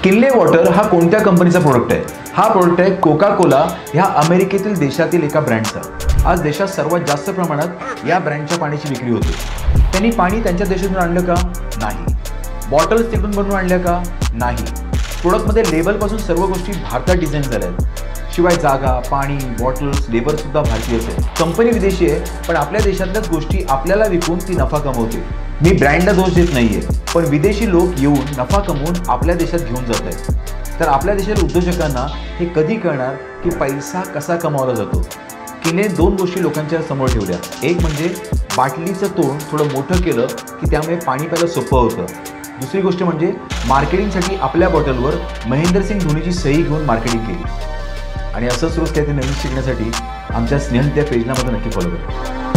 Kinley water हा कोणत्या कंपनीचा प्रोडक्ट आहे? हा प्रोडक्ट आहे कोका कोला ह्या अमेरिकेतील देशातील एका ब्रँडचा। आज देशात सर्वात जास्त प्रमाणात या ब्रँडच्या पाण्याची विक्री होते। त्यांनी पाणी त्यांच्या देशातून आणलं का? नाही। बॉटल्स तिकडून बनवून आणल्या का? नाही। प्रोडक्टमध्ये लेबलपासून सर्व गोष्टी भारतात डिझाईन झाल्या आहेत। शिवाय जागा, पाणी, बॉटल्स, लेबर सुद्धा भारतीयच आहे। कंपनी विदेशी आहे, पण आपल्या देशातल्याच गोष्टी आपल्याला विकून ती नफा कमवते। मी ब्रँडला दोष देत नाहीये, पण विदेशी लोक येऊन नफा कमवून आपल्या देशात घेऊन जात आहेत। तर आपल्या देशातील उद्योजकांना हे कधी कळणार की पैसा कसा कमावला जातो? किने दोन गोष्टी लोकांच्या समोर ठेवल्या। एक म्हणजे बाटलीचं तोंड थोडं मोठं केलं की त्यामुळे पाणी प्यायला सोपं होतं। दुसरी गोष्ट म्हणजे मार्केटिंगसाठी आपल्या बॉटलवर महेंद्रसिंग धोनीची सही घेऊन मार्केटिंग केली। आणि असंच रोज काहीतरी नवीन शिकण्यासाठी आमच्या स्नेहल त्या पेजला नक्की फॉलो करा।